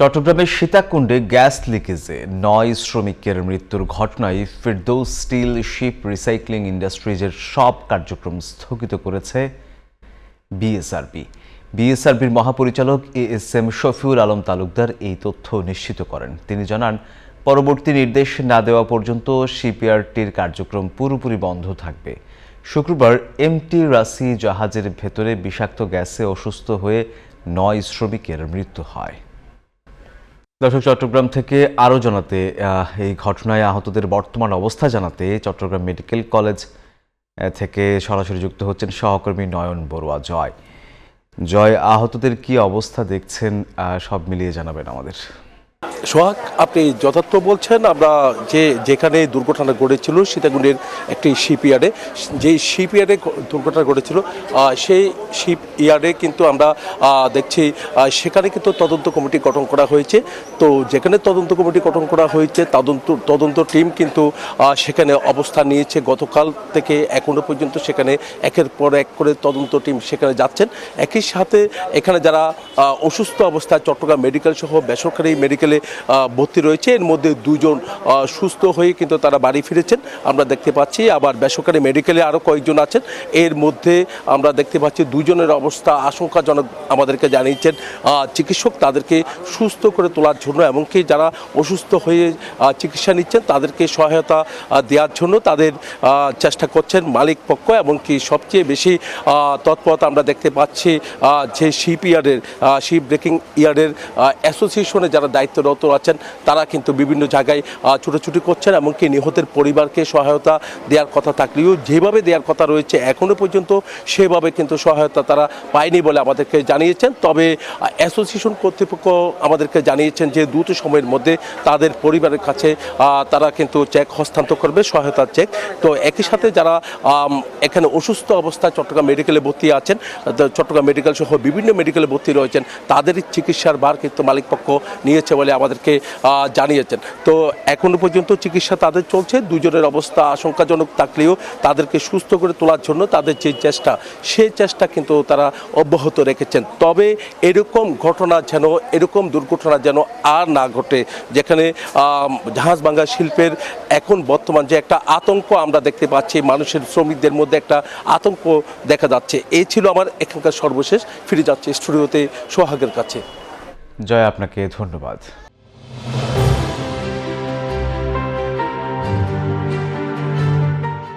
চট্টগ্রামের সীতাকুণ্ডে গ্যাস লিকেজে ৯ শ্রমিকের মৃত্যুর ঘটনায় ফিরদৌস স্টিল শিপ রিসাইক্লিং ইন্ডাস্ট্রিজের সব কার্যক্রম স্থগিত করেছে বিএসআরবি। বিএসআরবির মহাপরিচালক এএসএম শফিউল আলম তালুকদার এই তথ্য নিশ্চিত করেন। তিনি জানান, পরবর্তী নির্দেশ না দেওয়া পর্যন্ত শিপইয়ার্ডটির কার্যক্রম পুরোপুরি বন্ধ থাকবে। শুক্রবার এমটি রাসি জাহাজের ভেতরে বিষাক্ত গ্যাসে অসুস্থ হয়ে ৯ শ্রমিকের মৃত্যু হয়। দর্শক, চট্টগ্রাম থেকে আরও জানাতে, এই ঘটনায় আহতদের বর্তমান অবস্থা জানাতে চট্টগ্রাম মেডিকেল কলেজ থেকে সরাসরি যুক্ত হচ্ছেন সহকর্মী নয়ন বড়ুয়া। জয়, আহতদের কি অবস্থা দেখছেন, সব মিলিয়ে জানাবেন আমাদের। সোহাগ, আপনি যথার্থ বলছেন। আমরা যেখানে দুর্ঘটনা ঘটেছিল সীতাকুণ্ডের একটি শিপইয়ার্ডে, যেই শিপইয়ার্ডে দুর্ঘটনা ঘটেছিল সেই শিপইয়ার্ডে কিন্তু আমরা দেখছি সেখানে কিন্তু তদন্ত কমিটি গঠন করা হয়েছে। তো যেখানে তদন্ত কমিটি গঠন করা হয়েছে, তদন্ত টিম কিন্তু সেখানে অবস্থান নিয়েছে গতকাল থেকে এখনো পর্যন্ত। সেখানে একের পর এক করে তদন্ত টিম সেখানে যাচ্ছেন। একই সাথে এখানে যারা অসুস্থ অবস্থায় চট্টগ্রাম মেডিকেল সহ বেসরকারি মেডিকেলে ভর্তি রয়েছে, এর মধ্যে 2 জন সুস্থ হয়ে কিন্তু তারা বাড়ি ফিরেছেন আমরা দেখতে পাচ্ছি। আবার বেসরকারি মেডিকেলে আরও কয়েকজন আছেন, এর মধ্যে আমরা দেখতে পাচ্ছি 2 জনের অবস্থা আশঙ্কাজনক আমাদেরকে জানিয়েছেন চিকিৎসক। তাদেরকে সুস্থ করে তোলার জন্য, এমনকি যারা অসুস্থ হয়ে চিকিৎসা নিচ্ছেন তাদেরকে সহায়তা দেওয়ার জন্য তাদের চেষ্টা করছেন মালিক পক্ষ। এমনকি সবচেয়ে বেশি তৎপরতা আমরা দেখতে পাচ্ছি যে শিপ ব্রেকিং ইয়ার্ডের অ্যাসোসিয়েশনে যারা দায়িত্বরত আছেন তারা কিন্তু বিভিন্ন জায়গায় ছুটোছুটি করছেন। এমনকি নিহতের পরিবারকে সহায়তা দেওয়ার কথা থাকলেও যেভাবে দেওয়ার কথা রয়েছে এখনও পর্যন্ত সেভাবে কিন্তু সহায়তা তারা পায়নি বলে আমাদেরকে জানিয়েছেন। তবে অ্যাসোসিয়েশন কর্তৃপক্ষ আমাদেরকে জানিয়েছেন যে দ্রুত সময়ের মধ্যে তাদের পরিবারের কাছে তারা কিন্তু চেক হস্তান্তর করবে, সহায়তার চেক। তো একই সাথে যারা এখানে অসুস্থ অবস্থায় চট্টগ্রাম মেডিকেলে ভর্তি আছেন, চট্টগ্রাম মেডিকেল সহ বিভিন্ন মেডিকেলে ভর্তি রয়েছেন, তাদের চিকিৎসার ভার কিন্তু মালিকপক্ষ নিয়েছে বলে আমাদেরকে জানিয়েছেন। তো এখনো পর্যন্ত চিকিৎসা তাদের চলছে। 2 জনের অবস্থা আশঙ্কাজনক থাকলেও তাদেরকে সুস্থ করে তোলার জন্য তাদের যে চেষ্টা, সেই চেষ্টা কিন্তু তারা অব্যাহত রেখেছেন। তবে এরকম দুর্ঘটনা যেন আর না ঘটে, যেখানে জাহাজ ভাঙা শিল্পের এখন বর্তমান যে একটা আতঙ্ক আমরা দেখতে পাচ্ছি, মানুষের শ্রমিকদের মধ্যে একটা আতঙ্ক দেখা যাচ্ছে। এই ছিল আমার এখানকার সর্বশেষ। ফিরে যাচ্ছে স্টুডিওতে সোহাগের কাছে। জয়, আপনাকে ধন্যবাদ।